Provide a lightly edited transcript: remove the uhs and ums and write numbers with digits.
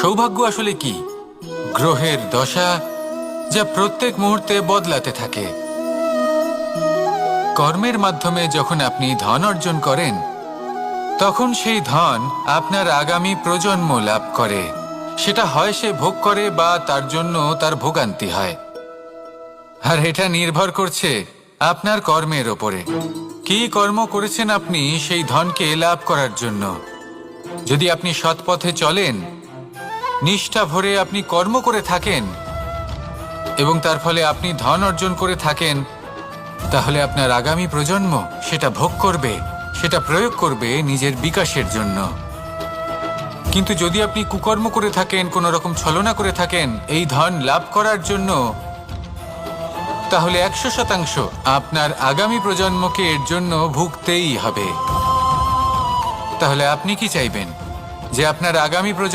সৌভাগ্য আসলে কি? গ্রহের দশা যা প্রত্যেক মুহূর্তে বদলাতে থাকে। কর্মের মাধ্যমে যখন আপনি ধন অর্জন করেন, তখন সেই ধন আপনার আগামী প্রজন্ম লাভ করে। সেটা হয় সে ভোগ করে বা তার জন্য তার ভোগান্তি হয়। আর এটা নির্ভর করছে আপনার কর্মের ওপরে। কি কর্ম করেছেন আপনি সেই ধনকে লাভ করার জন্য। যদি আপনি সৎ পথে চলেন, নিষ্ঠা ভরে আপনি কর্ম করে থাকেন এবং তার ফলে আপনি ধন অর্জন করে থাকেন, তাহলে আপনার আগামী প্রজন্ম সেটা ভোগ করবে, সেটা প্রয়োগ করবে নিজের বিকাশের জন্য। কিন্তু যদি আপনি কুকর্ম করে থাকেন, কোনো রকম ছলনা করে থাকেন এই ধন লাভ করার জন্য, তাহলে 100% আপনার আগামী প্রজন্মকে এর জন্য ভুগতেই হবে। তাহলে আপনি কি চাইবেন? যে আপনার আগামী প্রজন্ম